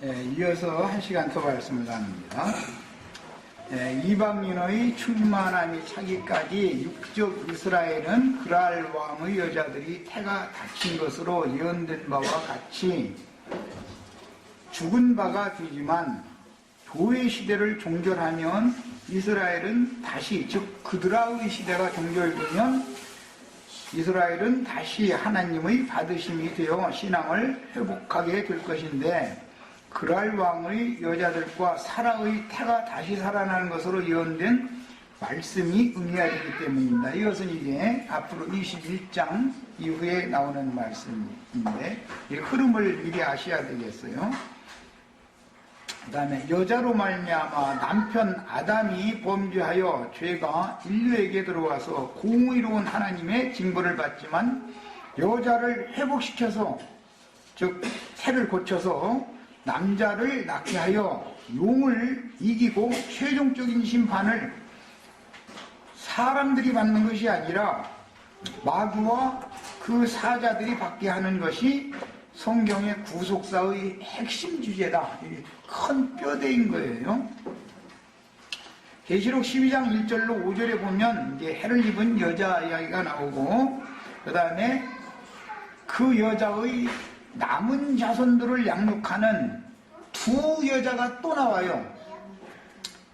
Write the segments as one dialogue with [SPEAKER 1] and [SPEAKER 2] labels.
[SPEAKER 1] 이어서 한 시간 더 말씀을 나눕니다. 이방인의 충만함이 차기까지 육적 이스라엘은 그랄 왕의 여자들이 태가 닫힌 것으로 예언된 바와 같이 죽은 바가 되지만 교회 시대를 종결하면 이스라엘은 다시, 즉 그드라의 시대가 종결되면 이스라엘은 다시 하나님의 받으심이 되어 신앙을 회복하게 될 것인데, 그랄 왕의 여자들과 사라의 태가 다시 살아나는 것으로 예언된 말씀이 응해야 되기 때문입니다. 이것은 이제 앞으로 21장 이후에 나오는 말씀인데, 이 흐름을 미리 아셔야 되겠어요. 그 다음에 여자로 말미암아 남편 아담이 범죄하여 죄가 인류에게 들어와서 공의로운 하나님의 징벌을 받지만, 여자를 회복시켜서, 즉 태를 고쳐서 남자를 낳게 하여 용을 이기고 최종적인 심판을 사람들이 받는 것이 아니라 마귀와 그 사자들이 받게 하는 것이 성경의 구속사의 핵심 주제다. 큰 뼈대인 거예요. 계시록 12장 1절로 5절에 보면 이제 해를 입은 여자 이야기가 나오고, 그 다음에 그 여자의 남은 자손들을 양육하는 두 여자가 또 나와요.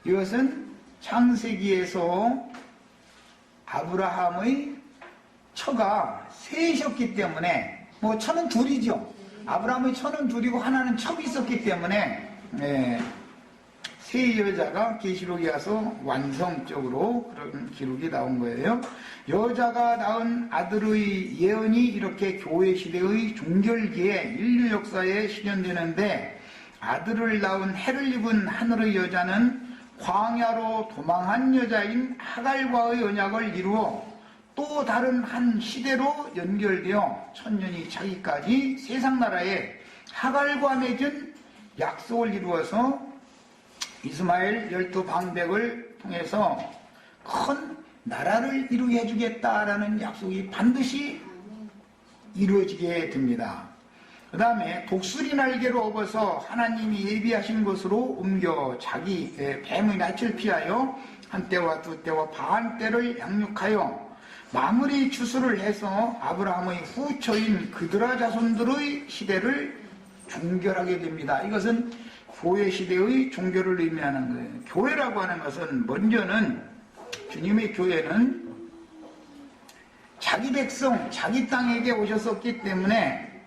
[SPEAKER 1] 이것은 창세기에서 아브라함의 처가 셋이었기 때문에, 뭐 처는 둘이죠. 아브라함의 처는 둘이고 하나는 첩이 있었기 때문에 세 여자가 계시록에 와서 완성적으로 그런 기록이 나온 거예요. 여자가 낳은 아들의 예언이 이렇게 교회 시대의 종결기에 인류 역사에 실현되는데, 아들을 낳은 해를 입은 하늘의 여자는 광야로 도망한 여자인 하갈과의 언약을 이루어 또 다른 한 시대로 연결되어 천년이 차기까지 세상 나라에 하갈과 맺은 약속을 이루어서 이스마엘 12방백을 통해서 큰 나라를 이루게 해주겠다라는 약속이 반드시 이루어지게 됩니다. 그 다음에 독수리 날개로 업어서 하나님이 예비하신 곳으로 옮겨 자기 뱀의 낯을 피하여 한때와 두때와 반때를 양육하여 마무리 추수를 해서 아브라함의 후처인 그드라 자손들의 시대를 종결하게 됩니다. 이것은 교회 시대의 종결을 의미하는 거예요. 교회라고 하는 것은 먼저는, 주님의 교회는 자기 백성, 자기 땅에게 오셨었기 때문에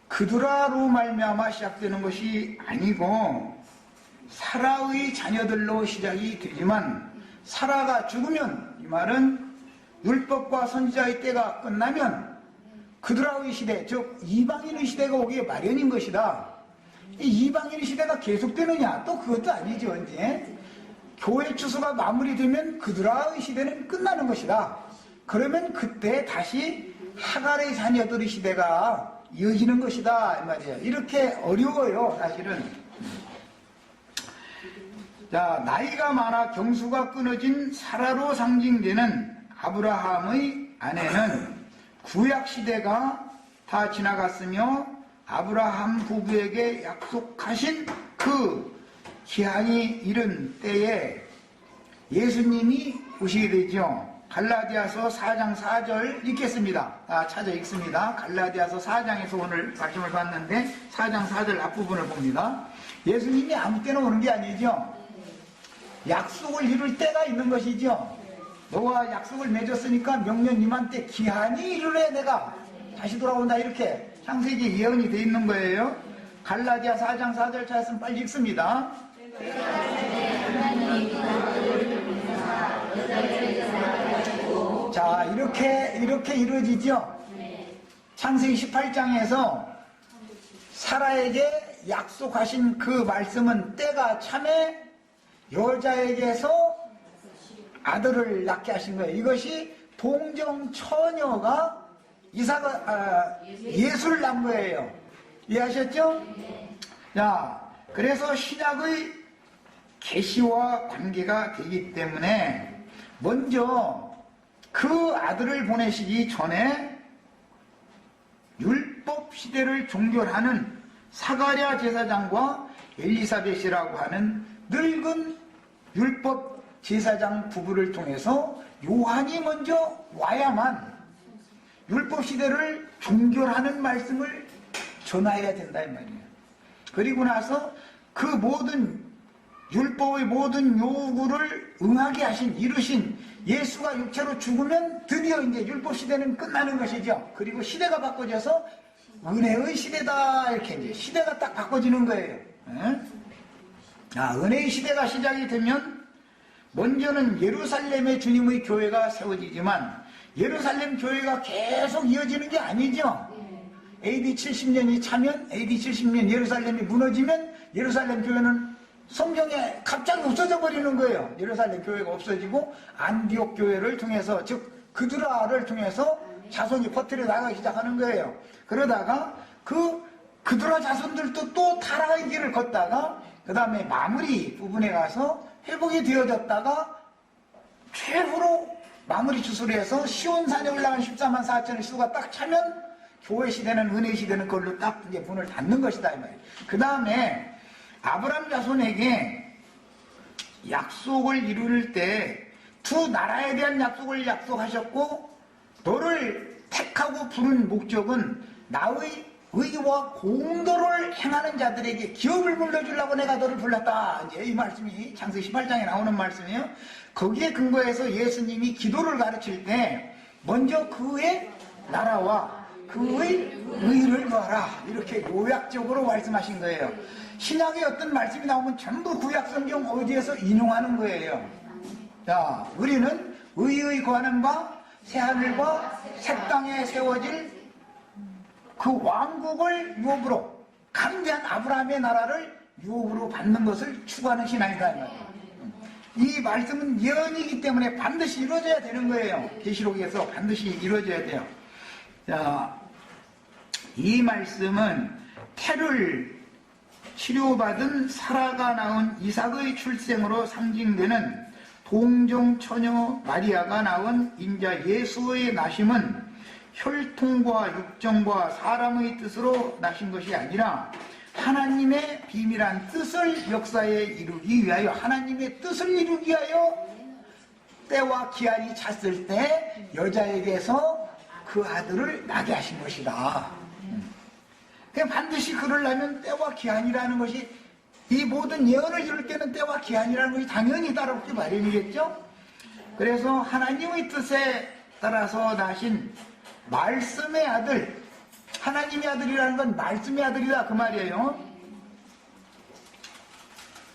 [SPEAKER 1] 그드라로 말미암아 시작되는 것이 아니고 사라의 자녀들로 시작이 되지만, 사라가 죽으면, 이 말은 율법과 선지자의 때가 끝나면 그드라의 시대, 즉 이방인의 시대가 오기에 마련인 것이다. 이 이방인의 시대가 계속되느냐? 또 그것도 아니죠. 이제 교회 추수가 마무리되면 그드라의 시대는 끝나는 것이다. 그러면 그때 다시 하갈의 자녀들의 시대가 이어지는 것이다, 이 말이에요. 이렇게 어려워요, 사실은. 자, 나이가 많아 경수가 끊어진 사라로 상징되는 아브라함의 아내는 구약 시대가 다 지나갔으며 아브라함 부부에게 약속하신 그 기한이 이른 때에 예수님이 오시게 되죠. 갈라디아서 4장 4절 읽겠습니다. 찾아 읽습니다. 갈라디아서 4장에서 오늘 말씀을 봤는데 4장 4절 앞부분을 봅니다. 예수님이 아무 때나 오는 게 아니죠. 약속을 이룰 때가 있는 것이죠. 너와 약속을 맺었으니까 명년 이맘때 기한이 이르래 내가 다시 돌아온다, 이렇게 창세기 예언이 되어 있는 거예요. 갈라디아 4장 4절 찾았으면 빨리 읽습니다. 자, 이렇게 이루어지죠. 창세기 18장에서 사라에게 약속하신 그 말씀은 때가 참에 여자에게서 아들을 낳게 하신 거예요. 이것이 동정 처녀가 예수를 낳은 거예요. 이해하셨죠? 자, 그래서 신약의 계시와 관계가 되기 때문에 먼저 그 아들을 보내시기 전에 율법 율법 시대를 종결하는 사가랴 제사장과 엘리사벳이라고 하는 늙은 율법 제사장 부부를 통해서 요한이 먼저 와야만 율법 시대를 종결하는 말씀을 전해야 된다 이 말이에요. 그리고 나서 그 모든 율법의 모든 요구를 응하게 하신 이루신 예수가 육체로 죽으면 드디어 이제 율법 시대는 끝나는 것이죠. 그리고 시대가 바꿔져서 은혜의 시대다 이렇게 이제 시대가 딱 바꿔지는 거예요. 은혜의 시대가 시작이 되면 먼저는 예루살렘의 주님의 교회가 세워지지만 예루살렘 교회가 계속 이어지는 게 아니죠. AD 70년이 차면 AD 70년 예루살렘이 무너지면 예루살렘 교회는 성경에 갑자기 없어져 버리는 거예요. 예루살렘 교회가 없어지고 안디옥 교회를 통해서 즉 그드라를 통해서 자손이 퍼뜨려 나가기 시작하는 거예요. 그러다가 그드라 자손들도 또 타락의 길을 걷다가 그 다음에 마무리 부분에 가서 회복이 되어졌다가 최후로 마무리 추수해서 시온산에 올라간 14만 4천의 수가 딱 차면 교회 시대는 은혜 시대는 그걸로 딱 이제 문을 닫는 것이다 이 말이에요. 그 다음에 아브라함 자손에게 약속을 이룰 때 두 나라에 대한 약속을 약속하셨고 너를 택하고 부른 목적은 나의 의와 공도를 행하는 자들에게 기업을 물려주려고 내가 너를 불렀다. 이제 이 말씀이 창세기 18장에 나오는 말씀이에요. 거기에 근거해서 예수님이 기도를 가르칠 때 먼저 그의 나라와 그의 의를 구하라 이렇게 요약적으로 말씀하신 거예요. 신약의 어떤 말씀이 나오면 전부 구약성경 어디에서 인용하는 거예요. 자, 우리는 의의 구하는 바 새하늘과 새 땅에 세워질 그 왕국을 유업으로 강대한 아브라함의 나라를 유업으로 받는 것을 추구하는 신앙이다 이 말이에요. 이 말씀은 예언이기 때문에 반드시 이루어져야 되는 거예요. 계시록에서 반드시 이루어져야 돼요. 자, 이 말씀은 태를 치료받은 사라가 낳은 이삭의 출생으로 상징되는 동정 처녀 마리아가 낳은 인자 예수의 나심은 혈통과 육정과 사람의 뜻으로 나신 것이 아니라 하나님의 비밀한 뜻을 역사에 이루기 위하여 하나님의 뜻을 이루기 위하여 때와 기한이 찼을 때 여자에게서 그 아들을 낳게 하신 것이다. 반드시 그러려면 때와 기한이라는 것이 이 모든 예언을 이룰 때는 때와 기한이라는 것이 당연히 따라오기 마련이겠죠. 그래서 하나님의 뜻에 따라서 나신 말씀의 아들, 하나님의 아들이라는 건 말씀의 아들이다 그 말이에요.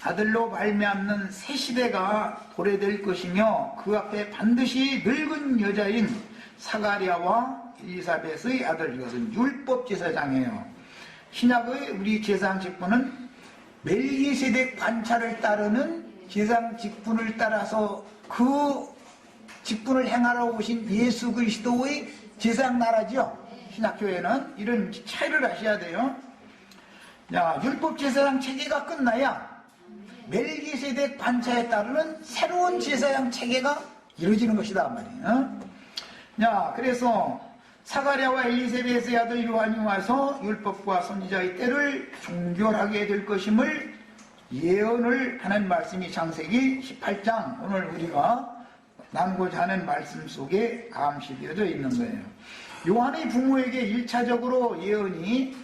[SPEAKER 1] 아들로 말미암는 새 시대가 도래될 것이며 그 앞에 반드시 늙은 여자인 사가랴와 엘리사벳의 아들, 이것은 율법 제사장이에요. 신약의 우리 제사장 직분은 멜기세덱 관찰을 따르는 제사장 직분을 따라서 그 직분을 행하러 오신 예수 그리스도의 제사장 나라죠. 신약교회는 이런 차이를 아셔야 돼요. 자, 율법 제사장 체계가 끝나야 멜기세덱 반차에 따르는 새로운 제사장 체계가 이루어지는 것이다 말이에요. 자, 그래서 사가랴와 엘리사벳의 아들 요한이 와서 율법과 선지자의 때를 종결하게 될 것임을 예언을 하는 말씀이 창세기 18장 오늘 우리가 나누고자 하는 말씀 속에 암시되어져 있는 거예요. 요한의 부모에게 1차적으로 예언이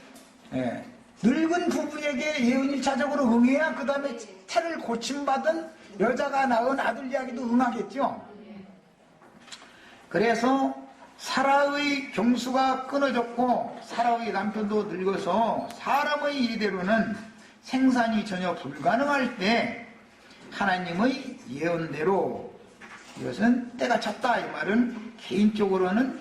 [SPEAKER 1] 늙은 부부에게 예언 1차적으로 응해야 그 다음에 태를 고침받은 여자가 낳은 아들 이야기도 응하겠죠. 그래서 사라의 경수가 끊어졌고 사라의 남편도 늙어서 사람의 이대로는 생산이 전혀 불가능할 때 하나님의 예언대로 이것은 때가 찼다. 이 말은 개인적으로는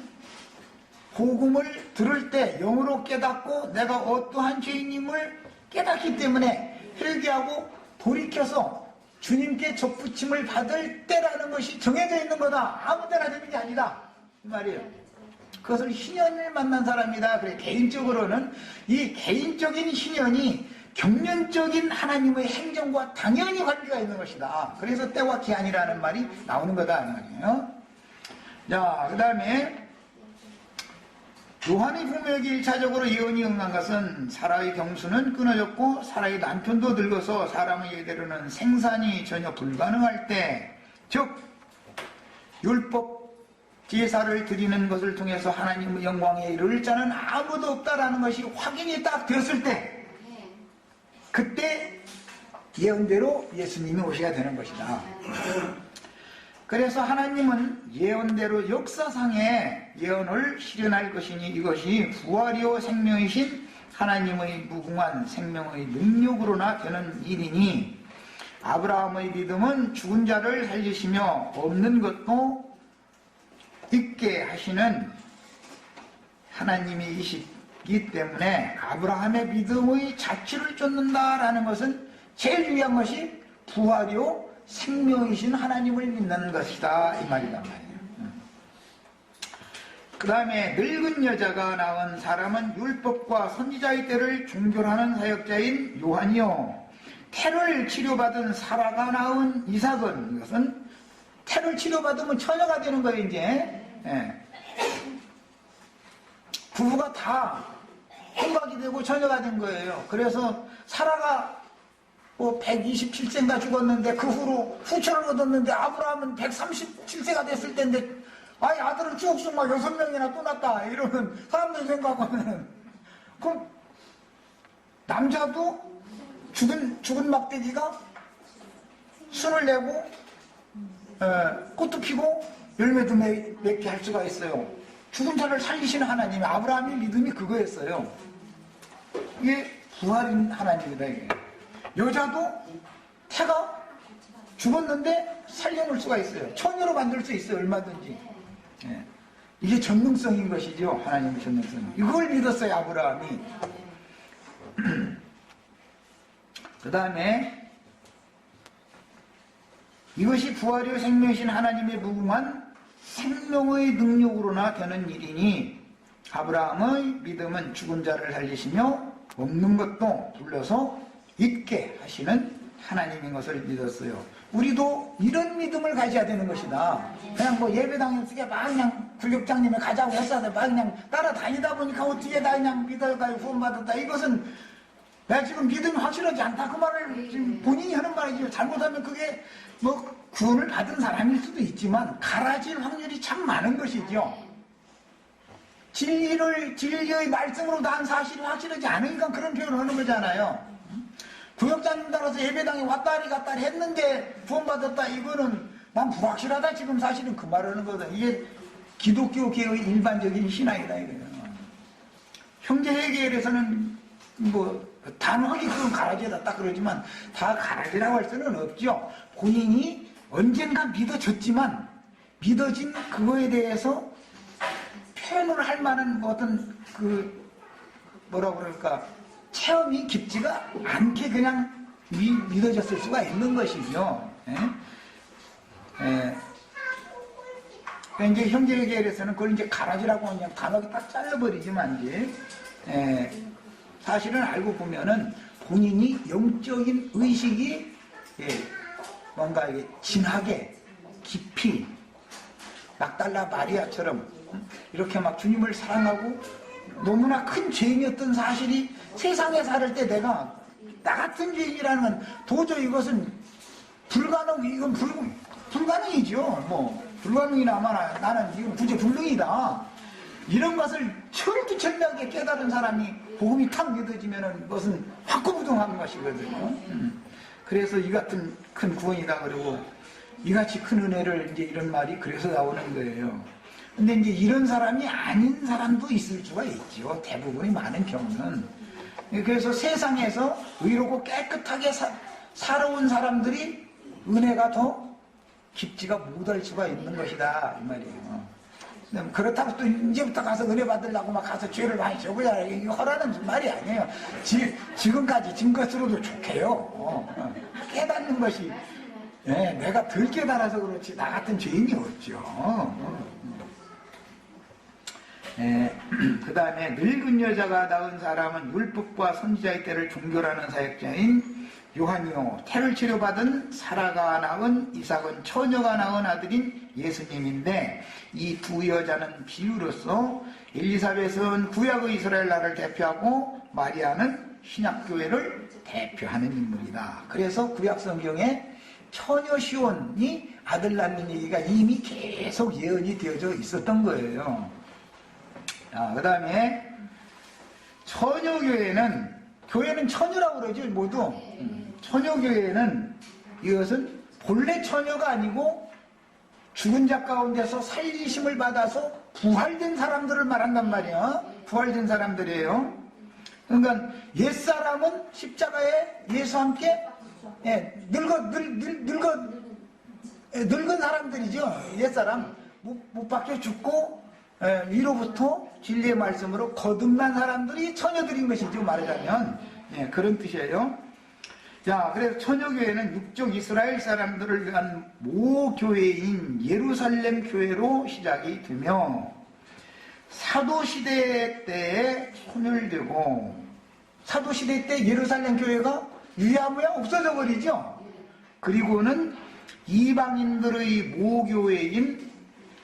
[SPEAKER 1] 복음을 들을 때 영으로 깨닫고 내가 어떠한 죄인임을 깨닫기 때문에 회개하고 돌이켜서 주님께 접붙임을 받을 때라는 것이 정해져 있는 거다. 아무 때나 되는 게 아니다. 이 말이에요. 그것을 신연을 만난 사람이다. 그래 개인적으로는 이 개인적인 신연이 경륜적인 하나님의 행정과 당연히 관계가 있는 것이다. 그래서 때와 기한이라는 말이 나오는 거다 이 말이에요. 자, 그 다음에 요한의 부모에게 1차적으로 예언이 응한 것은 사라의 경수는 끊어졌고 사라의 남편도 늙어서 사람의 예대로는 생산이 전혀 불가능할 때, 즉 율법 제사를 드리는 것을 통해서 하나님의 영광에 이를 자는 아무도 없다라는 것이 확인이 딱 되었을 때, 그때 예언대로 예수님이 오셔야 되는 것이다. 그래서 하나님은 예언대로 역사상의 예언을 실현할 것이니 이것이 부활이요 생명이신 하나님의 무궁한 생명의 능력으로나 되는 일이니, 아브라함의 믿음은 죽은 자를 살리시며 없는 것도 있게 하시는 하나님이시기 때문에 아브라함의 믿음의 자취를 쫓는다라는 것은 제일 중요한 것이 부활이요 생명이신 하나님을 믿는 것이다, 이 말이란 말이에요. 그 다음에 늙은 여자가 낳은 사람은 율법과 선지자의 때를 종결하는 사역자인 요한이요, 태를 치료받은 사라가 낳은 이삭은, 이것은 태를 치료받으면 처녀가 되는 거예요. 이제 부부가 다 혼각이 되고 처녀가 된 거예요. 그래서 사라가 127세인가 죽었는데 그 후로 후처를 얻었는데, 아브라함은 137세가 됐을 때인데 아이 아들은 쭉쭉 막 6명이나 또 낳았다 이러면 사람들이 생각하면, 그럼 남자도 죽은 막대기가 순을 내고 꽃도 피고 열매도 맺게 할 수가 있어요. 죽은 자를 살리시는 하나님, 아브라함의 믿음이 그거였어요. 이게 부활인 하나님이다. 이게 여자도 태가 죽었는데 살려놓을 수가 있어요. 처녀로 만들 수 있어요. 얼마든지. 이게 전능성인 것이죠. 하나님의 전능성. 이걸 믿었어요, 아브라함이. 그 다음에 이것이 부활이요 생명이신 하나님의 무궁한 생명의 능력으로나 되는 일이니, 아브라함의 믿음은 죽은 자를 살리시며 없는 것도 불러서 있게 하시는 하나님인 것을 믿었어요. 우리도 이런 믿음을 가져야 되는 것이다. 그냥 예배당에 쓰게 막 그냥 굴격장님에 가자고 했어서 막 그냥 따라다니다 보니까 어떻게 다 그냥 믿어가지고 구원받았다. 이것은 내가 지금 믿음이 확실하지 않다, 그 말을 지금 본인이 하는 말이죠. 잘못하면 그게 구원을 받은 사람일 수도 있지만 갈라질 확률이 참 많은 것이죠. 진리의 말씀으로 난 사실이 확실하지 않으니까 그런 표현을 하는 거잖아요. 구역장님 따라서 예배당에 왔다리 갔다리 했는데 구원받았다, 이거는 난 불확실하다 지금 사실은 그 말을 하는 거다. 이게 기독교계의 일반적인 신앙이다 이거예요. 형제회계에서는 단호하게 그건 가라지다 딱 그러지만 다 가라지라고 할 수는 없죠. 본인이 언젠가 믿어졌지만 믿어진 그거에 대해서 표현을 할 만한 어떤 뭐라 그럴까, 체험이 깊지가 않게 그냥 믿어졌을 수가 있는 것이죠. 이제 형제계에서는 그걸 이제 가라지라고 그냥 단호하게 딱 잘라버리지만, 이제 사실은 알고 보면은 본인이 영적인 의식이 뭔가 진하게 깊이 막달라 마리아처럼 이렇게 막 주님을 사랑하고 너무나 큰 죄인이었던 사실이 세상에 살을 때 내가 나 같은 죄인이라는 건 도저히 이것은 이건 불가능이죠. 불가능이나마나 나는 이건 구제불능이다. 이런 것을 철두철미하게 깨달은 사람이 복음이 탁 믿어지면은 그것은 확고부동한 것이거든요. 그래서 이 같은 큰 구원이다 그러고 이같이 큰 은혜를 이제 이런 말이 그래서 나오는 거예요. 근데 이제 이런 사람이 아닌 사람도 있을 수가 있죠. 대부분의 많은 경우는. 그래서 세상에서 의롭고 깨끗하게 살아온 사람들이 은혜가 더 깊지가 못할 수가 있는 것이다 이 말이에요. 그렇다고 또 이제부터 가서 은혜 받으려고 막 가서 죄를 많이 적어야 이거 허라는 말이 아니에요. 지금까지 진 것으로도 좋게요. 깨닫는 것이 내가 덜 깨달아서 그렇지 나 같은 죄인이 없죠. 그 다음에 늙은 여자가 낳은 사람은 율법과 선지자의 때를 종결하는 사역자인 요한이요, 태를 치료받은 사라가 낳은 이삭은 처녀가 낳은 아들인 예수님인데, 이 두 여자는 비유로서 엘리사벳은 구약의 이스라엘 나라를 대표하고 마리아는 신약교회를 대표하는 인물이다. 그래서 구약 성경에 처녀 시온이 아들 낳는 얘기가 이미 계속 예언이 되어져 있었던 거예요. 그 다음에 처녀교회는, 교회는 처녀라고 그러죠, 모두. 처녀교회는 이것은 본래 처녀가 아니고 죽은 자 가운데서 살리심을 받아서 부활된 사람들을 말한단 말이야. 부활된 사람들이에요. 그러니까 옛사람은 십자가에 예수와 함께 늙은 사람들이죠. 옛사람 못 박혀 죽고 위로부터 진리의 말씀으로 거듭난 사람들이 처녀들인 것이죠. 말하자면 그런 뜻이에요. 자, 그래서 처녀교회는 육적 이스라엘 사람들을 위한 모교회인 예루살렘 교회로 시작이 되며 사도시대 때에 소멸되고, 사도시대 때 예루살렘 교회가 유야무야 없어져 버리죠. 그리고는 이방인들의 모교회인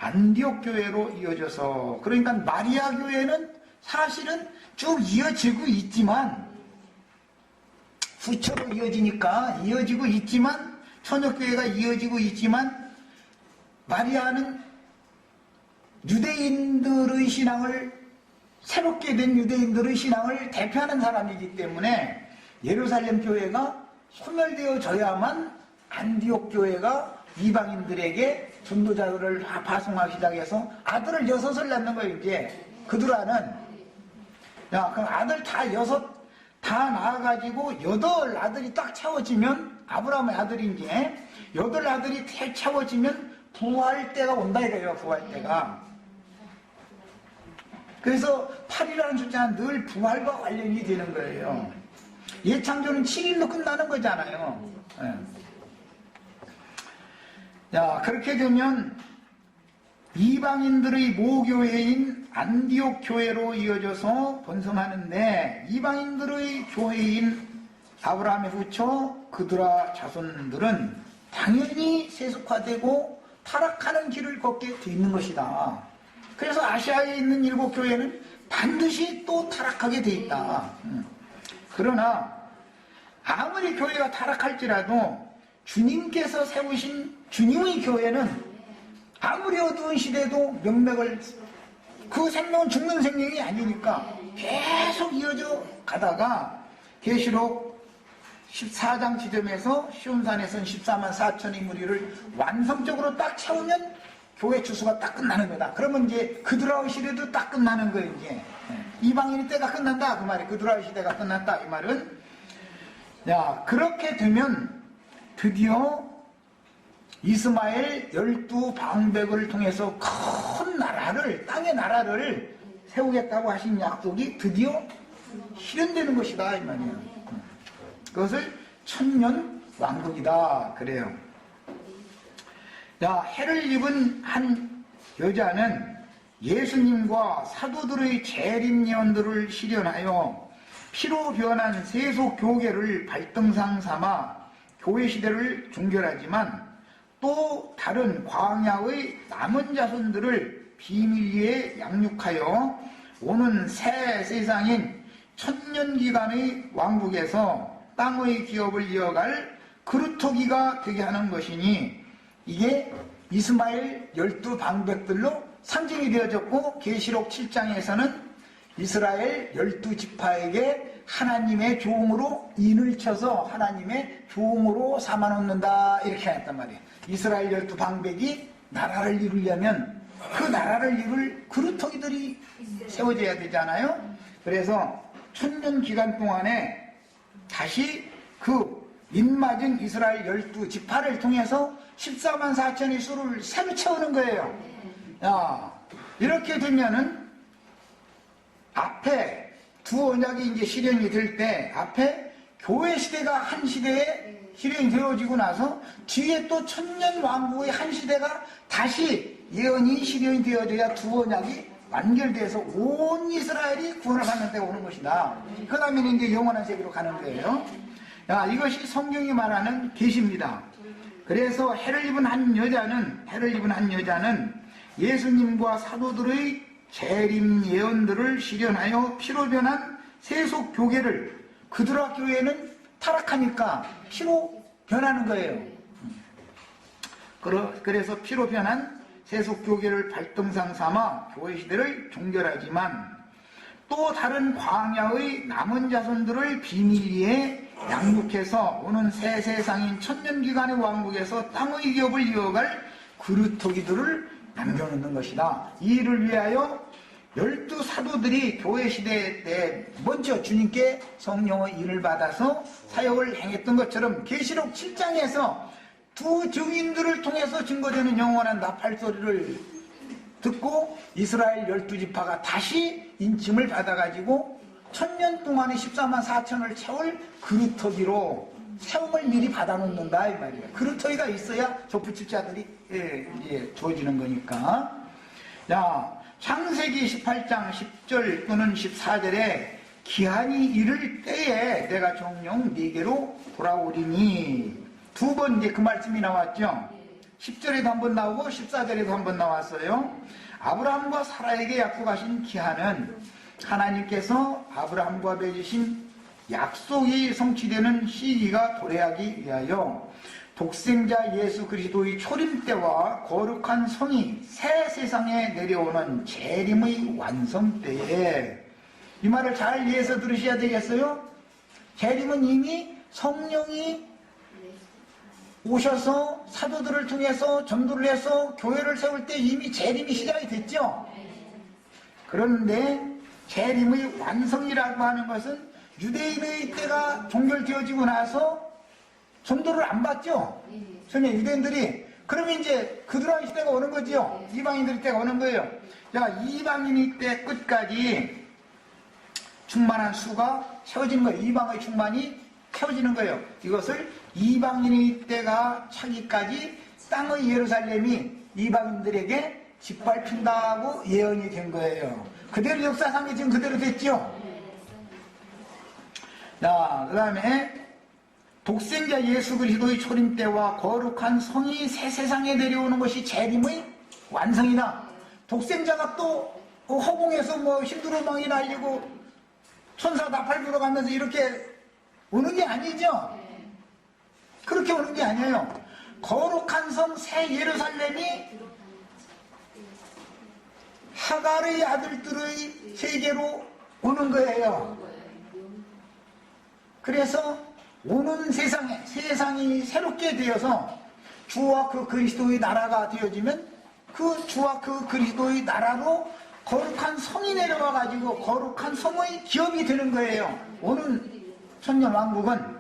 [SPEAKER 1] 안디옥 교회로 이어져서, 그러니까 마리아 교회는 사실은 쭉 이어지고 있지만, 후처로 이어지고 있지만, 처녀교회가 이어지고 있지만, 마리아는 유대인들의 신앙을, 새롭게 된 유대인들의 신앙을 대표하는 사람이기 때문에 예루살렘 교회가 소멸되어져야만 안디옥 교회가 이방인들에게 전도자들을 파송하기 시작해서 아들을 6을 낳는 거예요. 이제 그들아는, 야, 그럼 아들 다 낳아가지고 8 아들이 딱 채워지면, 아브라함의 아들이 이제 8 아들이 채워지면 부활 때가 온다 이거예요. 부활 때가. 그래서 8이라는 숫자는 늘 부활과 관련이 되는 거예요. 예창조는 7일로 끝나는 거잖아요. 자, 그렇게 되면 이방인들의 모교회인 안디옥 교회로 이어져서 번성하는데, 이방인들의 교회인 아브라함의 후처 그드라 자손들은 당연히 세속화되고 타락하는 길을 걷게 돼 있는 것이다. 그래서 아시아에 있는 7 교회는 반드시 또 타락하게 돼 있다. 그러나 아무리 교회가 타락할지라도 주님께서 세우신 주님의 교회는 아무리 어두운 시대도 명맥을, 그 생명은 죽는 생명이 아니니까 계속 이어져 가다가 계시록 14장 지점에서 시온산에서는 14만 4천의 무리를 완성적으로 딱 채우면 교회 추수가 딱 끝나는 거다. 그러면 이제 그드라의 시대도 딱 끝나는 거예요. 이제 이방인의 때가 끝난다 그 말이, 그드라의 시대가 끝났다 이 말은. 야, 그렇게 되면 드디어 이스마엘 12방백을 통해서 큰 나라를, 땅의 나라를 세우겠다고 하신 약속이 드디어 실현되는 것이다 이 말이에요. 그것을 천년 왕국이다 그래요. 자, 해를 입은 한 여자는 예수님과 사도들의 재림 예언들을 실현하여 피로 변한 세속 교계를 발등상 삼아 교회 시대를 종결하지만, 또 다른 광야의 남은 자손들을 비밀리에 양육하여 오는 새 세상인 천년기간의 왕국에서 땅의 기업을 이어갈 그루터기가 되게 하는 것이니, 이게 이스마엘 12방백들로 상징이 되어졌고, 계시록 7장에서는 이스라엘 12지파에게 하나님의 종으로 인을 쳐서 하나님의 종으로 삼아놓는다 이렇게 했단 말이에요. 이스라엘 12방백이 나라를 이루려면 그 나라를 이룰 그루터기들이 세워져야 되잖아요. 그래서 천년 기간 동안에 다시 그 인맞은 이스라엘 12지파를 통해서 14만 4천의 수를 새로 채우는 거예요. 야, 이렇게 되면은 앞에 두 언약이 이제 실현이 될 때, 앞에 교회 시대가 한 시대에 실현이 되어지고 나서 뒤에 또 천년 왕국의 한 시대가 다시 예언이 실현이 되어져야 두 언약이 완결돼서 온 이스라엘이 구원을 받는 때가 오는 것이다. 그 다음에 이제 영원한 세계로 가는 거예요. 야, 이것이 성경이 말하는 계시입니다. 그래서 해를 입은 한 여자는 예수님과 사도들의 재림 예언들을 실현하여 피로 변한 세속 교계를, 그들아 교회는 타락하니까 피로 변하는 거예요. 그래서 피로 변한 세속 교계를 발등상 삼아 교회 시대를 종결하지만, 또 다른 광야의 남은 자손들을 비밀리에 양육해서 오는 새 세상인 천년기간의 왕국에서 땅의 기업을 이어갈 그루터기들을 남겨놓는 것이다. 이 일을 위하여 12 사도들이 교회 시대 때 먼저 주님께 성령의 일을 받아서 사역을 행했던 것처럼 계시록 7장에서 두 증인들을 통해서 증거되는 영원한 나팔 소리를 듣고 이스라엘 12지파가 다시 인침을 받아가지고 1000년 동안에 14만 4천을 채울 그루터기로 세움을 미리 받아놓는다 이 말이에요. 그루터기가 있어야 좁붙일 자들이 이제 주어지는 거니까. 자, 창세기 18장 10절 또는 14절에 기한이 이를 때에 내가 정녕 네게로 돌아오리니, 두 번 이제 그 말씀이 나왔죠. 10절에도 한 번 나오고 14절에도 한 번 나왔어요. 아브라함과 사라에게 약속하신 기한은 하나님께서 아브라함과 맺으신 약속이 성취되는 시기가 도래하기 위하여 독생자 예수 그리스도의 초림 때와 거룩한 성이 새 세상에 내려오는 재림의 완성 때에, 이 말을 잘 이해해서 들으셔야 되겠어요. 재림은 이미 성령이 오셔서 사도들을 통해서 전도를 해서 교회를 세울 때 이미 재림이 시작이 됐죠. 그런데 재림의 완성이라고 하는 것은 유대인의 때가 종결되어지고 나서 전도를 안 받죠. 전에 유대인들이. 그러면 이제 그들의 시대가 오는 거지요. 이방인들의 때가 오는 거예요. 자, 이방인의 때 끝까지 충만한 수가 채워지는 거예요. 이방의 충만이 채워지는 거예요. 이것을 이방인의 때가 차기까지 땅의 예루살렘이 이방인들에게 짓밟힌다고 예언이 된 거예요. 그대로 역사상이 지금 그대로 됐죠. 자, 그 다음에 독생자 예수 그리스도의 초림 때와 거룩한 성이 새 세상에 내려오는 것이 재림의 완성이다. 독생자가 또 허공에서 뭐 힘들어망이 날리고 천사 나팔 불어가면서 이렇게 오는 게 아니죠. 그렇게 오는 게 아니에요. 거룩한 성 새 예루살렘이 하갈의 아들들의 세계로 오는 거예요. 그래서 오는 세상이 새롭게 되어서 주와 그 그리스도의 나라가 되어지면 그 주와 그 그리스도의 나라로 거룩한 성이 내려와 가지고 거룩한 성의 기업이 되는 거예요. 오는 천년 왕국은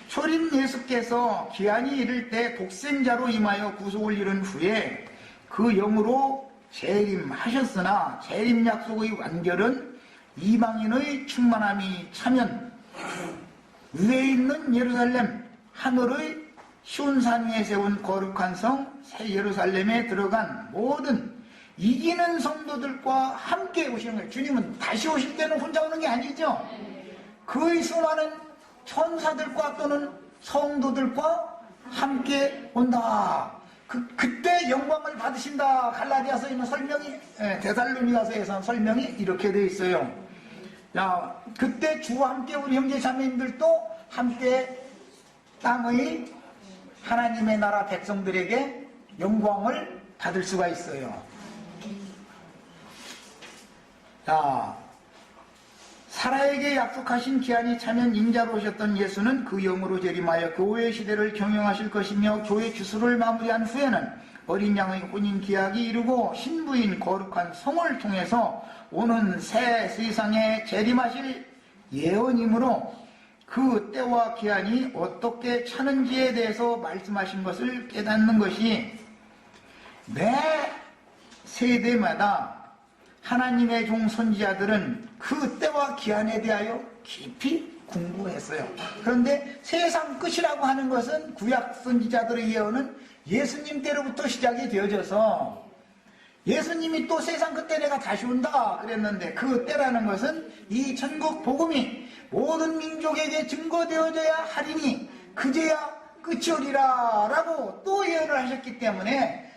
[SPEAKER 1] 초림 예수께서 기한이 이를 때 독생자로 임하여 구속을 이룬 후에 그 영으로 재림하셨으나 재림 약속의 완결은 이방인의 충만함이 차면 위에 있는 예루살렘 하늘의 시온산 위에 세운 거룩한 성 새 예루살렘에 들어간 모든 이기는 성도들과 함께 오시는 거예요. 주님은 다시 오실 때는 혼자 오는 게 아니죠. 그의 수많은 천사들과 또는 성도들과 함께 온다. 그때 영광을 받으신다. 갈라디아서에 있는 설명이, 데살로니가서에서 설명이 이렇게 되어 있어요. 자, 그때 주와 함께 우리 형제 자매님들도 함께 땅의 하나님의 나라 백성들에게 영광을 받을 수가 있어요. 자, 사라에게 약속하신 기한이 차면 임자로 오셨던 예수는 그 영으로 재림하여 교회 시대를 경영하실 것이며 교회 주수를 마무리한 후에는 어린 양의 혼인 기약이 이루고 신부인 거룩한 성을 통해서 오는 새 세상에 재림하실 예언이므로 그 때와 기한이 어떻게 차는지에 대해서 말씀하신 것을 깨닫는 것이 매 세대마다 하나님의 종 선지자들은 그 때와 기한에 대하여 깊이 공부했어요. 그런데 세상 끝이라고 하는 것은 구약 선지자들의 예언은 예수님 때로부터 시작이 되어져서 예수님이 또 세상 끝때 내가 다시 온다 그랬는데 그 때라는 것은 이 천국 복음이 모든 민족에게 증거되어져야 하리니 그제야 끝이 오리라 라고 또 예언을 하셨기 때문에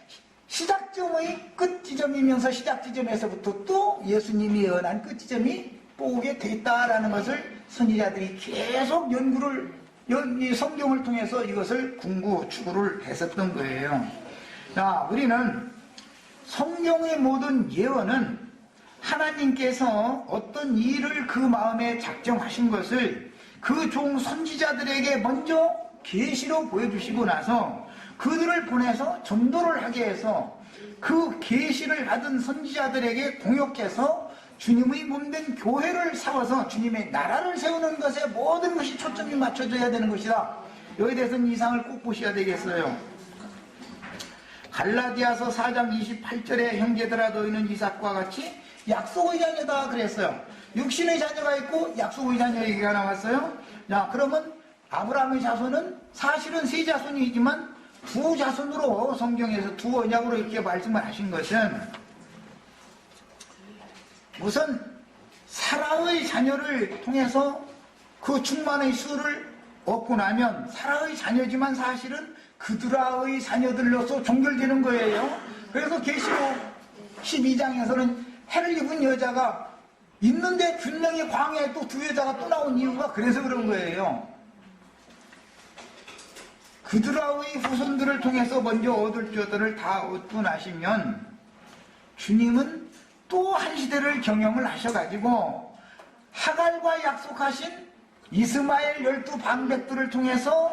[SPEAKER 1] 시작점의 끝 지점이면서 시작 지점에서부터 또 예수님이 예언한 끝 지점이 오게 됐다라는 것을 선지자들이 계속 이 성경을 통해서 이것을 추구를 했었던 거예요. 자, 우리는 성경의 모든 예언은 하나님께서 어떤 일을 그 마음에 작정하신 것을 그 종 선지자들에게 먼저 계시로 보여주시고 나서 그들을 보내서 전도를 하게 해서 그 계시를 받은 선지자들에게 동역해서 주님의 몸된 교회를 세워서 주님의 나라를 세우는 것에 모든 것이 초점이 맞춰져야 되는 것이다. 여기에 대해서는 이상을 꼭 보셔야 되겠어요. 갈라디아서 4장 28절에 형제들아 너희는 이삭과 같이 약속의 자녀다 그랬어요. 육신의 자녀가 있고 약속의 자녀 얘기가 나왔어요. 자, 그러면 아브라함의 자손은 사실은 세 자손이지만 두 자손으로 성경에서 두 언약으로 이렇게 말씀을 하신 것은 우선 사라의 자녀를 통해서 그 충만의 수를 얻고 나면 사라의 자녀지만 사실은 그드라의 자녀들로서 종결되는 거예요. 그래서 계시록 12장에서는 해를 입은 여자가 있는데 분명히 광야에 또 두 여자가 또 나온 이유가 그래서 그런 거예요. 그드라의 후손들을 통해서 먼저 얻을 것들을 다 얻고 나시면 주님은 또 한 시대를 경영을 하셔가지고 하갈과 약속하신 이스마엘 12방백들을 통해서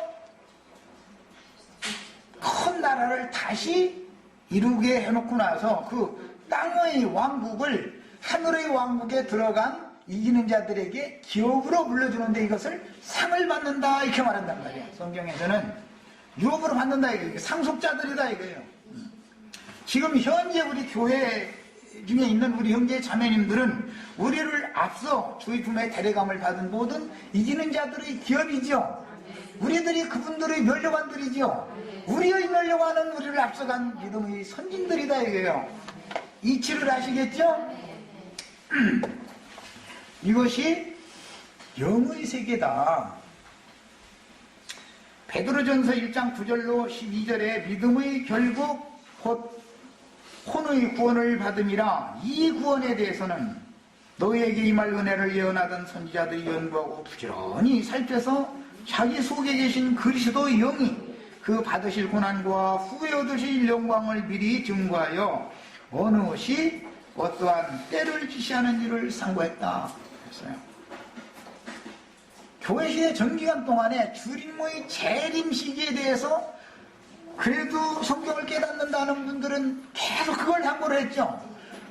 [SPEAKER 1] 큰 나라를 다시 이루게 해놓고 나서 그 땅의 왕국을 하늘의 왕국에 들어간 이기는 자들에게 기업으로 물려주는데 이것을 상을 받는다 이렇게 말한단 말이에요. 성경에서는 유업으로 받는다 이거예요. 상속자들이다 이거예요. 지금 현재 우리 교회 중에 있는 우리 형제 자매님들은 우리를 앞서 주의 품에 데려감을 받은 모든 이기는 자들의 기업이죠. 우리들이 그분들의 멸류관들이죠. 우리의 멸류관은 우리를 앞서간 믿음의 선진들이다 이거예요. 이치를 아시겠죠? 이것이 영의 세계다. 베드로전서 1장 9절로 12절에 믿음의 결국 곧 혼의 구원을 받음이라. 이 구원에 대해서는 너희에게 임할 은혜를 예언하던 선지자들이 연구하고 부지런히 살펴서 자기 속에 계신 그리스도의 영이 그 받으실 고난과 후에 얻으실 영광을 미리 증거하여 어느 시 어떠한 때를 지시하는 일을 상고했다 했어요. 교회시대 전기간 동안에 주림의 재림 시기에 대해서 그래도 성경을 깨닫는다는 분들은 계속 그걸 상고를 했죠.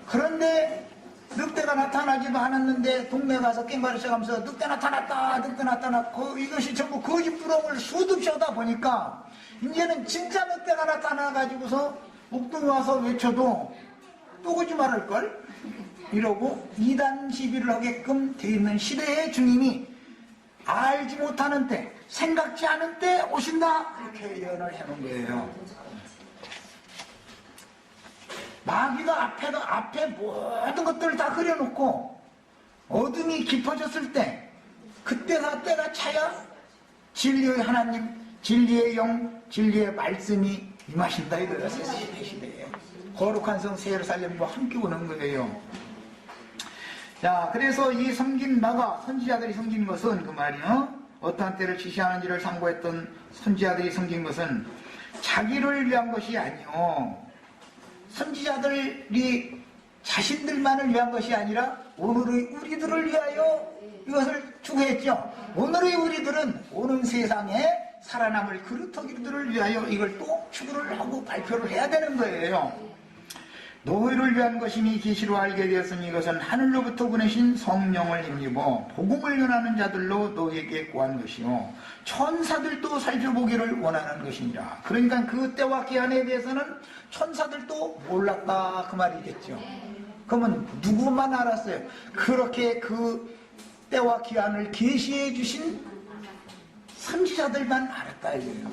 [SPEAKER 1] 그런데 늑대가 나타나지도 않았는데 동네 가서 깽가리 쳐가면서 늑대 나타났다 늑대 나타났고 이것이 전부 거짓부렁을 수없이 하다 보니까 이제는 진짜 늑대가 나타나가지고서 목동에 와서 외쳐도 또 거짓말할걸? 이러고 이단 시비를 하게끔 돼 있는 시대에 주님이 알지 못하는 때 생각지 않은 때 오신다 이렇게 예언을 해놓은 거예요. 마귀가 앞에 모든 것들을 다 그려놓고 어둠이 깊어졌을 때 그때가 때가 차야 진리의 하나님, 진리의 영, 진리의 말씀이 임하신다 이거예요. 새 시대에 거룩한 성 새 예루살렘과 함께 오는 거예요. 자, 그래서 이 섬긴 나가 선지자들이 섬긴 것은 그 말이요, 어떠한 때를 지시하는지를 상고했던 선지자들이 섬긴 것은 자기를 위한 것이 아니요, 선지자들이 자신들만을 위한 것이 아니라 오늘의 우리들을 위하여 이것을 추구했죠. 오늘의 우리들은 오는 세상에 살아남을 그루터기들을 위하여 이걸 또 추구를 하고 발표를 해야 되는 거예요. 너희를 위한 것이니 계시로 알게 되었으니 이것은 하늘로부터 보내신 성령을 힘입어 복음을 전하는 자들로 너희에게 구한 것이요 천사들도 살펴보기를 원하는 것이니라. 그러니까 그 때와 기한에 대해서는 천사들도 몰랐다 그 말이겠죠. 그러면 누구만 알았어요? 그렇게 그 때와 기한을 계시해 주신 선지자들만 알았다 이거예요.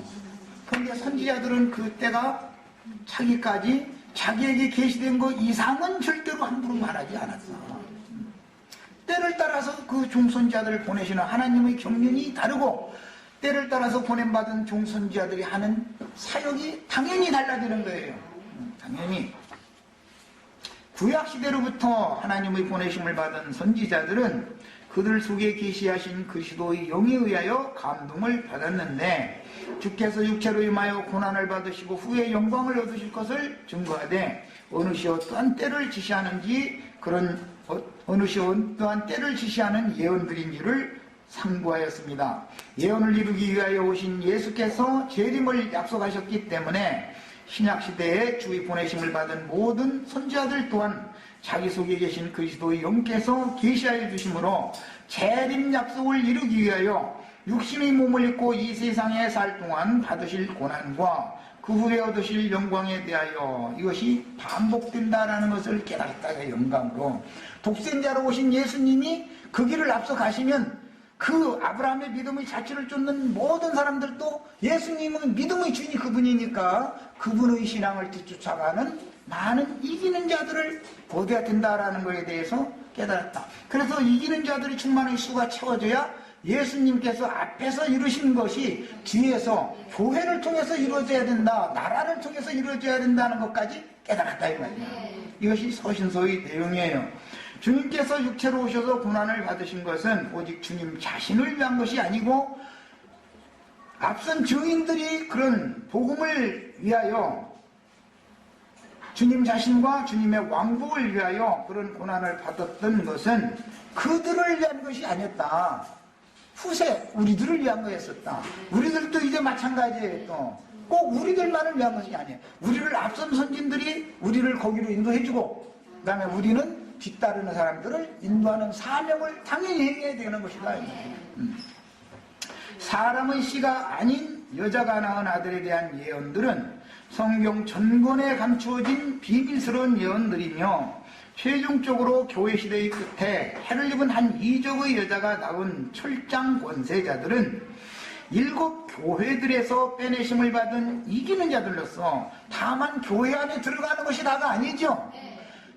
[SPEAKER 1] 그런데 선지자들은 그 때가 차기까지 자기에게 계시된 것 이상은 절대로 함부로 말하지 않았어. 때를 따라서 그 종선지자들을 보내시는 하나님의 경륜이 다르고 때를 따라서 보냄받은 종선지자들이 하는 사역이 당연히 달라지는 거예요. 당연히 구약시대로부터 하나님의 보내심을 받은 선지자들은 그들 속에 계시하신 그리스도의 영에 의하여 감동을 받았는데 주께서 육체로 임하여 고난을 받으시고 후에 영광을 얻으실 것을 증거하되 어느 시 어떠한 때를 지시하는지 그런 어느 시 어떠한 때를 지시하는 예언들인지를 상고하였습니다. 예언을 이루기 위하여 오신 예수께서 재림을 약속하셨기 때문에 신약시대에 주의 보내심을 받은 모든 선지자들 또한 자기 속에 계신 그리스도의 영께서 계시하여 주심으로 재림 약속을 이루기 위하여 육신의 몸을 입고 이 세상에 살 동안 받으실 고난과 그 후에 얻으실 영광에 대하여 이것이 반복된다라는 것을 깨달았다가 영감으로 독생자로 오신 예수님이 그 길을 앞서 가시면 그 아브라함의 믿음의 자취를 쫓는 모든 사람들도 예수님은 믿음의 주인이 그분이니까 그분의 신앙을 뒤쫓아가는 많은 이기는 자들을 거둬야 된다라는 것에 대해서 깨달았다. 그래서 이기는 자들이 충만의 수가 채워져야 예수님께서 앞에서 이루신 것이 뒤에서 교회를 통해서 이루어져야 된다, 나라를 통해서 이루어져야 된다는 것까지 깨달았다 이 말이야. 이것이 서신서의 내용이에요. 주님께서 육체로 오셔서 고난을 받으신 것은 오직 주님 자신을 위한 것이 아니고 앞선 증인들이 그런 복음을 위하여 주님 자신과 주님의 왕국을 위하여 그런 고난을 받았던 것은 그들을 위한 것이 아니었다. 후세 우리들을 위한 거였었다. 우리들도 이제 마찬가지예요. 또 꼭 우리들만을 위한 것이 아니에요. 우리를 앞선 선진들이 우리를 거기로 인도해주고 그 다음에 우리는 뒤따르는 사람들을 인도하는 사명을 당연히 해야 되는 것이다. 사람의 씨가 아닌 여자가 낳은 아들에 대한 예언들은 성경 전권에 감추어진 비밀스러운 예언들이며 최종적으로 교회 시대의 끝에 해를 입은 한 이적의 여자가 낳은 철장 권세자들은 일곱 교회들에서 빼내심을 받은 이기는 자들로서 다만 교회 안에 들어가는 것이 다가 아니죠.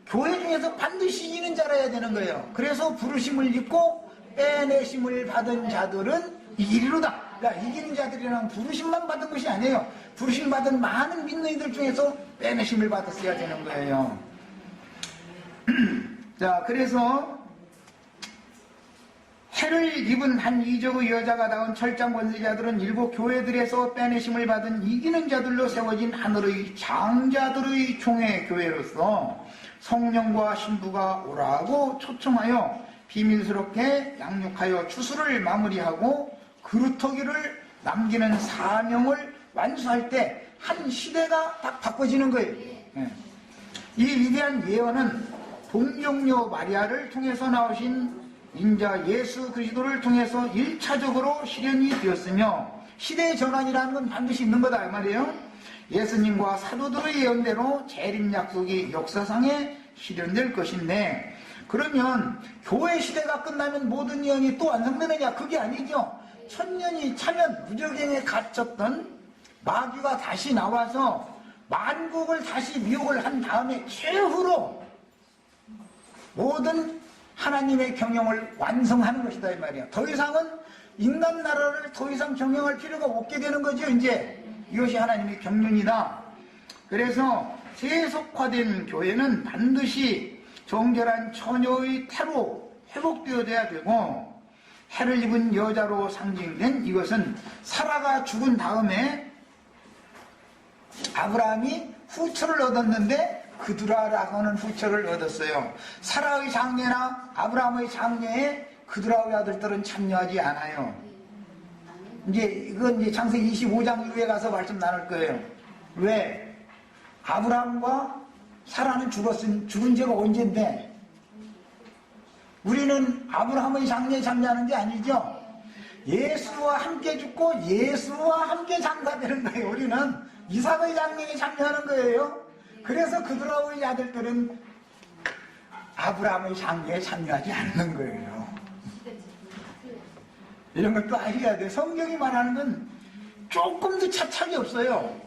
[SPEAKER 1] 교회 중에서 반드시 이기는 자라야 되는 거예요. 그래서 부르심을 입고 빼내심을 받은 자들은 이기리로다. 그러니까 이기는 자들이란 부르심만 받은 것이 아니에요. 부르심 받은 많은 믿는 이들 중에서 빼내심을 받았어야 되는 거예요. 자, 그래서 해를 입은 한 이적의 여자가 낳은 철장 권세자들은 일곱 교회들에서 빼내심을 받은 이기는 자들로 세워진 하늘의 장자들의 총회 교회로서 성령과 신부가 오라고 초청하여 비밀스럽게 양육하여 추수를 마무리하고 그루터기를 남기는 사명을 완수할 때 한 시대가 딱 바꿔지는 거예요. 이 위대한 예언은 동정녀 마리아를 통해서 나오신 인자 예수 그리스도를 통해서 1차적으로 실현이 되었으며 시대의 전환이라는 건 반드시 있는 거다 이 말이에요. 예수님과 사도들의 예언대로 재림 약속이 역사상에 실현될 것인데 그러면 교회 시대가 끝나면 모든 예언이 또 완성되느냐? 그게 아니죠. 천년이 차면 무적행에 갇혔던 마귀가 다시 나와서 만국을 다시 미혹을 한 다음에 최후로 모든 하나님의 경영을 완성하는 것이다 이 말이야. 더 이상은 인간 나라를 더 이상 경영할 필요가 없게 되는 거죠. 이제 이것이 하나님의 경륜이다. 그래서 세속화된 교회는 반드시 정결한 처녀의 태로 회복되어야 되고 해를 입은 여자로 상징된 이것은 사라가 죽은 다음에 아브라함이 후처를 얻었는데 그드라라고 하는 후처를 얻었어요. 사라의 장례나 아브라함의 장례에 그드라의 아들들은 참여하지 않아요. 이건 이제 창세기 25장 이후에 가서 말씀 나눌 거예요. 왜? 아브라함과 사라는 죽은 지가 언젠데 우리는 아브라함의 장례에 참여하는 게 아니죠. 예수와 함께 죽고 예수와 함께 장사되는 거예요. 우리는 이삭의 장례에 참여하는 거예요. 그래서 그드라의 아들들은 아브라함의 장례에 참여하지 않는 거예요. 이런 것도 아셔야 돼요. 성경이 말하는 건 조금도 차착이 없어요.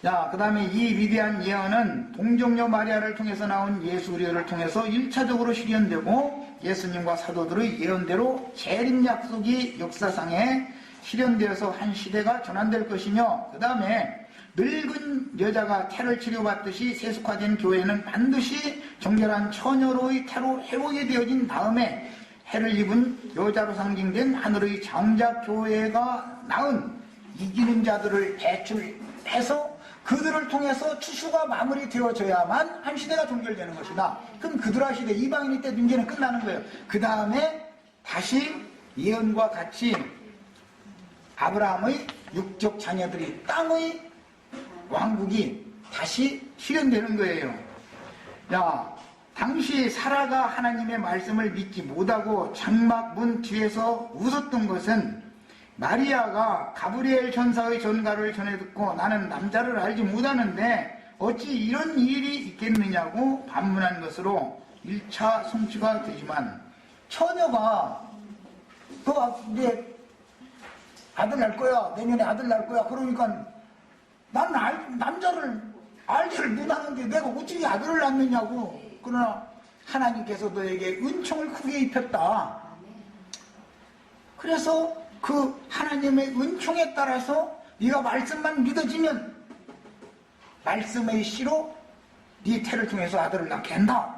[SPEAKER 1] 자, 그 다음에 이 위대한 예언은 동정녀 마리아를 통해서 나온 예수 그리스도를 통해서 1차적으로 실현되고 예수님과 사도들의 예언대로 재림 약속이 역사상에 실현되어서 한 시대가 전환될 것이며 그 다음에 늙은 여자가 태를 치료받듯이 세속화된 교회는 반드시 정결한 처녀로의 태로 회복이 되어진 다음에 해를 입은 여자로 상징된 하늘의 장작 교회가 낳은 이기는 자들을 배출해서 그들을 통해서 추수가 마무리되어져야만 한 시대가 종결되는 것이다. 그럼 그들아 시대, 이방인의 때 문제는 끝나는 거예요. 그 다음에 다시 예언과 같이 아브라함의 육적 자녀들이 땅의 왕국이 다시 실현되는 거예요. 야, 당시 사라가 하나님의 말씀을 믿지 못하고 장막 문 뒤에서 웃었던 것은 마리아가 가브리엘 천사의 전가를 전해 듣고 나는 남자를 알지 못하는데 어찌 이런 일이 있겠느냐고 반문한 것으로 1차 성취가 되지만, 처녀가 이제 아들 낳을 거야, 내년에 아들 낳을 거야, 그러니까 난 남자를 알지를 못하는데 내가 어찌 아들을 낳느냐고. 그러나 하나님께서 너에게 은총을 크게 입혔다. 그래서 그 하나님의 은총에 따라서 네가 말씀만 믿어지면 말씀의 씨로 네 태를 통해서 아들을 낳게 한다,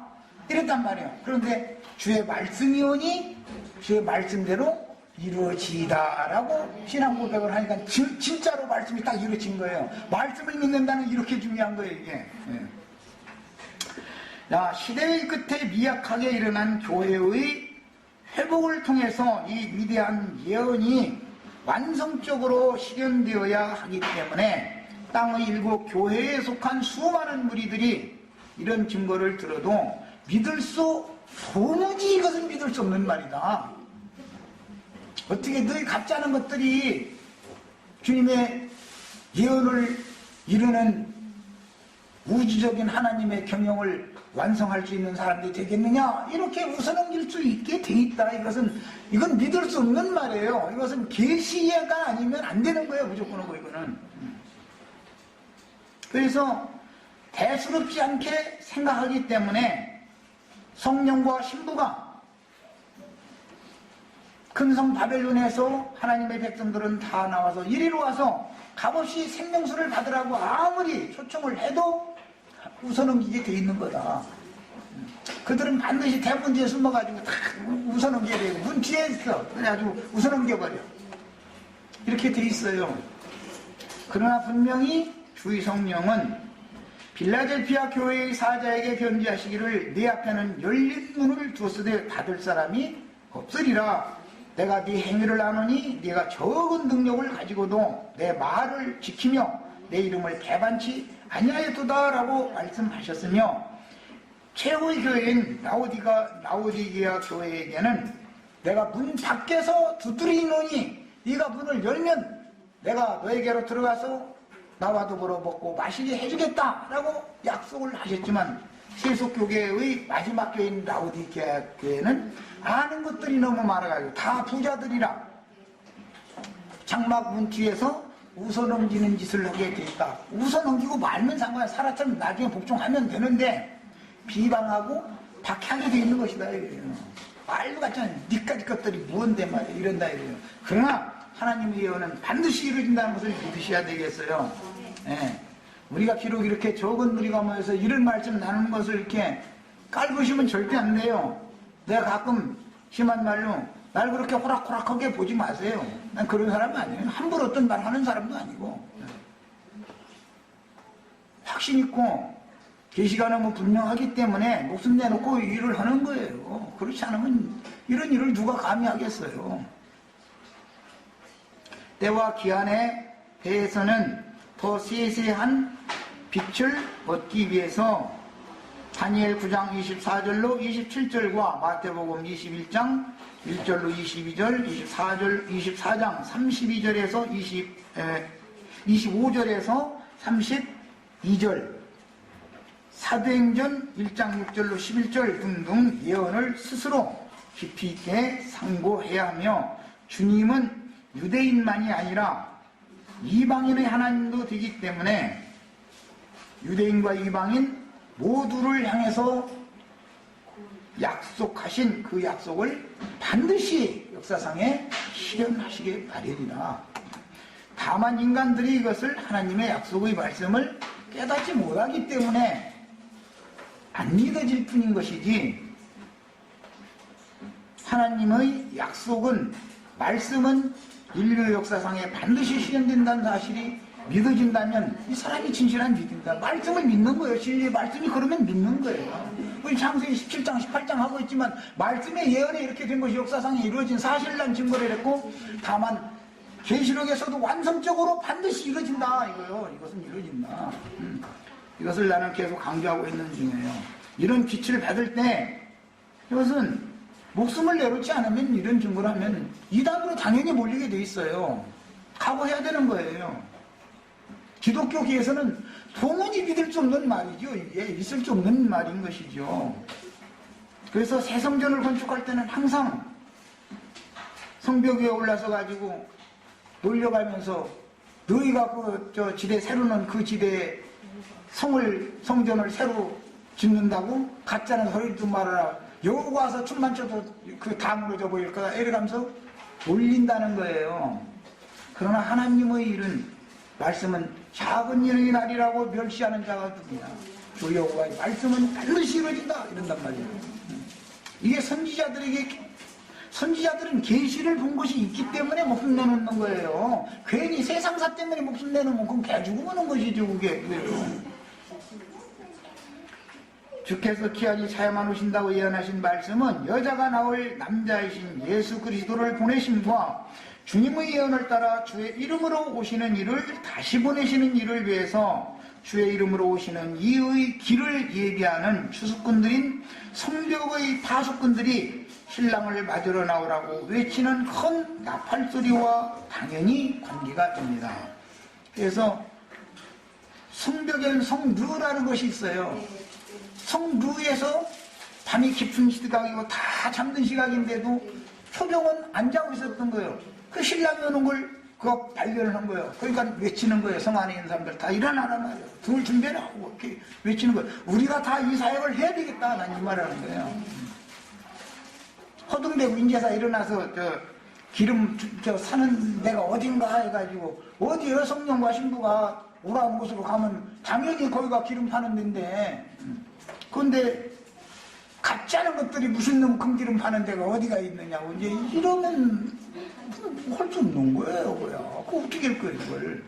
[SPEAKER 1] 이랬단 말이에요. 그런데 주의 말씀이오니 주의 말씀대로 이루어지다 라고 신앙 고백을 하니까 진짜로 말씀이 딱 이루어진 거예요. 말씀을 믿는다는 이렇게 중요한 거예요, 이게. 야, 시대의 끝에 미약하게 일어난 교회의 회복을 통해서 이 위대한 예언이 완성적으로 실현되어야 하기 때문에 땅의 일곱 교회에 속한 수많은 무리들이 이런 증거를 들어도 도무지 이것은 믿을 수 없는 말이다. 어떻게 너희 같지 않은 것들이 주님의 예언을 이루는 우주적인 하나님의 경영을 완성할 수 있는 사람들이 되겠느냐, 이렇게 웃어넘길 수 있게 돼 있다. 이건 믿을 수 없는 말이에요. 이것은 계시가 아니면 안 되는 거예요, 무조건이고. 이거는 그래서 대수롭지 않게 생각하기 때문에 성령과 신부가 큰 성 바벨론에서 하나님의 백성들은 다 나와서 이리로 와서 값없이 생명수를 받으라고 아무리 초청을 해도 웃어넘기게 돼 있는 거다. 그들은 반드시 대문 뒤에 숨어가지고 다 웃어넘겨야 돼요. 문 뒤에 있어. 그래가지고 웃어넘겨버려. 이렇게 돼 있어요. 그러나 분명히 주의 성령은 빌라델피아 교회의 사자에게 편지하시기를 네 앞에는 열린 문을 두었으되 받을 사람이 없으리라. 내가 네 행위를 아노니 네가 적은 능력을 가지고도 내 말을 지키며 내 이름을 배반치 아니하였도다 라고 말씀하셨으며, 최고의 교회인 라오디게아 교회에게는 내가 문 밖에서 두드리노니 네가 문을 열면 내가 너에게로 들어가서 나와 더불어 먹고 마시게 해주겠다 라고 약속을 하셨지만, 세속교계의 마지막 교회인 라오디게아 교회는 아는 것들이 너무 많아가지고 다 부자들이라 장막 문 뒤에서 웃어넘기는 짓을 하게 돼 있다. 웃어넘기고 말면 상관이야. 사라처럼 나중에 복종하면 되는데 비방하고 박해하게 돼 있는 것이다, 이래요. 말도 같지 않아요. 니까지 것들이 무언데 말이야, 이런다, 이래요. 그러나 하나님의 예언은 반드시 이루어진다는 것을 믿으셔야 되겠어요. 예. 우리가 비록 이렇게 적은 무리가 모여서 이런 말씀 나누는 것을 이렇게 깔보시면 절대 안 돼요. 내가 가끔 심한 말로 날 그렇게 호락호락하게 보지 마세요. 난 그런 사람은 아니에요. 함부로 어떤 말 하는 사람도 아니고, 확신 있고 계시가 너무 분명하기 때문에 목숨 내놓고 일을 하는 거예요. 그렇지 않으면 이런 일을 누가 감히 하겠어요. 때와 기한에 대해서는 더 세세한 빛을 얻기 위해서 다니엘 9장 24절로 27절과 마태복음 21장 1절로 22절, 24장 32절에서 25절에서 32절, 사도행전 1장 6절로 11절 등등 예언을 스스로 깊이 있게 상고해야 하며, 주님은 유대인만이 아니라 이방인의 하나님도 되기 때문에 유대인과 이방인 모두를 향해서 약속하신 그 약속을 반드시 역사상에 실현하시길 바랍니다. 다만 인간들이 이것을 하나님의 약속의 말씀을 깨닫지 못하기 때문에 안 믿어질 뿐인 것이지, 하나님의 약속은, 말씀은 인류 역사상에 반드시 실현된다는 사실이 믿어진다면 이 사람이 진실한 믿음이다. 말씀을 믿는 거예요. 진리의 말씀이 그러면 믿는 거예요. 우리 창세기 17장 18장 하고 있지만 말씀의 예언에 이렇게 된 것이 역사상에 이루어진 사실난 증거를 했고, 다만 계시록에서도 완성적으로 반드시 이루어진다 이거요. 이것은 이루어진다. 이것을 나는 계속 강조하고 있는 중이에요. 이런 빛을 받을 때 이것은 목숨을 내놓지 않으면, 이런 증거를 하면 이단으로 당연히 몰리게 돼 있어요. 각오해야 되는 거예요. 기독교계에서는 도무지 믿을 수 없는 말이죠. 이게 있을 수 없는 말인 것이죠. 그래서 새 성전을 건축할 때는 항상 성벽 위에 올라서 가지고 놀려가면서, 너희가 그 지대 새로는 그 지대에 성전을 새로 짓는다고 가짜는 소리도 말아라. 여기 와서 춤만 춰도 그 다 무너져 보일 거다 이러면서 놀린다는 거예요. 그러나 하나님의 일은, 말씀은 작은 일의 날이라고 멸시하는 자가 누구냐. 주 여호와의 말씀은 반드시 이루어진다 이런단 말이에요. 이게 선지자들은 계시를 본 것이 있기 때문에 목숨 내놓는 거예요. 괜히 세상사 때문에 목숨 내놓으면 그건 개죽음 하는 것이죠. 그게 주께서 기한이 차야만 오신다고 예언하신 말씀은 여자가 나올 남자이신 예수 그리스도를 보내심과 주님의 예언을 따라 주의 이름으로 오시는 이를 다시 보내시는 이를 위해서 주의 이름으로 오시는 이의 길을 예비하는 추수꾼들인 성벽의 파수꾼들이 신랑을 맞으러 나오라고 외치는 큰 나팔소리와 당연히 관계가 됩니다. 그래서 성벽에는 성루라는 것이 있어요. 성루에서 밤이 깊은 시각이고 다 잠든 시각인데도 표정은 안 자고 있었던 거예요. 그 신랑이 오는 걸 그거 발견을 한 거예요. 그러니까 외치는 거예요. 성 안에 있는 사람들 다 일어나란 말이에요. 들 준비를 하고 이렇게 외치는 거예요. 우리가 다 이 사역을 해야 되겠다. 난 이 말을 하는 거예요. 허둥대고 인제사 일어나서 기름 사는 데가 어딘가 해가지고, 어디요? 성령과 신부가 오라는 곳으로 가면 당연히 거기가 기름 파는 데인데, 그런데 같지 않은 것들이 무슨 놈 금기름 파는 데가 어디가 있느냐고. 이제 이러면 할 수 없는 거예요. 그거 어떻게 할 거예요, 이걸.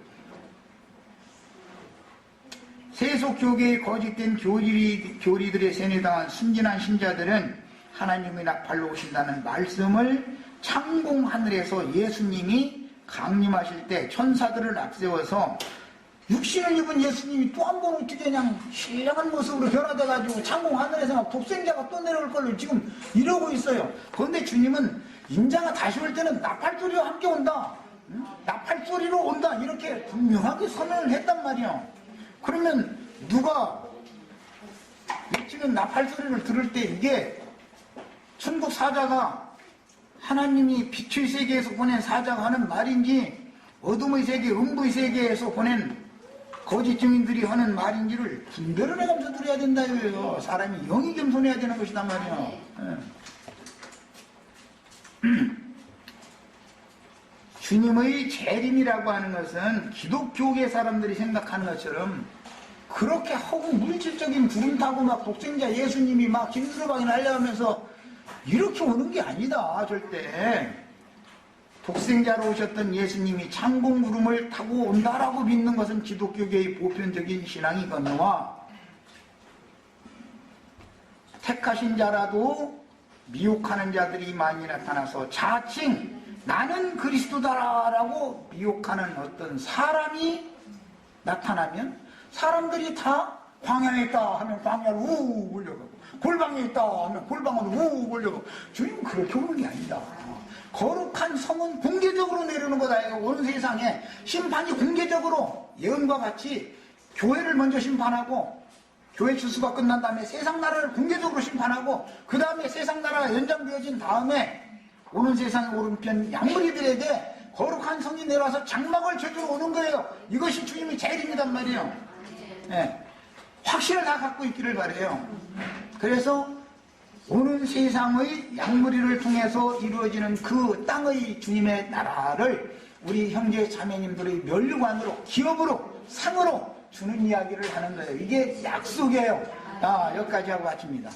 [SPEAKER 1] 세속 교계의 거짓된 교리들의 세뇌당한 순진한 신자들은 하나님의 나팔로 오신다는 말씀을 창공 하늘에서 예수님이 강림하실 때 천사들을 앞세워서 육신을 입은 예수님이 또 한 번 어떻게 그냥 신령한 모습으로 변화돼가지고 창공 하늘에서 막 독생자가 또 내려올 걸로 지금 이러고 있어요. 그런데 주님은 인자가 다시 올 때는 나팔소리와 함께 온다. 나팔소리로 온다. 이렇게 분명하게 선언을 했단 말이에요. 그러면 누가 지금 나팔소리를 들을 때 이게 천국 사자가, 하나님이 빛의 세계에서 보낸 사자가 하는 말인지 어둠의 세계, 음부의 세계에서 보낸 거짓 증인들이 하는 말인지를 분별을 해가면서 들어야 된다 이거예요. 사람이 영이 겸손해야 되는 것이단 말이에요. 주님의 재림이라고 하는 것은 기독교계 사람들이 생각하는 것처럼 그렇게 하고 물질적인 구름 타고 막 독생자 예수님이 막 김수로방이 날려가면서 이렇게 오는 게 아니다. 절대. 독생자로 오셨던 예수님이 창공구름을 타고 온다라고 믿는 것은 기독교계의 보편적인 신앙이거니와, 택하신 자라도 미혹하는 자들이 많이 나타나서 자칭 나는 그리스도다라고 미혹하는 어떤 사람이 나타나면 사람들이 다 광야에 있다 하면 광야로 우 몰려가고, 골방에 있다 하면 골방으로 우 몰려가고. 주님은 그렇게 오는 게 아니다. 거룩한 성은 공개적으로 내려오는 거다. 온 세상에 심판이 공개적으로, 예언과 같이 교회를 먼저 심판하고, 교회 추수가 끝난 다음에 세상 나라를 공개적으로 심판하고, 그 다음에 세상 나라가 연장되어진 다음에 오는 세상의 오른편 양무리들에게 거룩한 성이 내려와서 장막을 쳐주러 오는 거예요. 이것이 주님의 재림이란 말이에요. 네. 확신을 다 갖고 있기를 바라요. 그래서 오는 세상의 양무리를 통해서 이루어지는 그 땅의 주님의 나라를 우리 형제 자매님들의 멸류관으로 기업으로 상으로 주는 이야기를 하는 거예요. 이게 약속이에요. 여기까지 하고 마칩니다.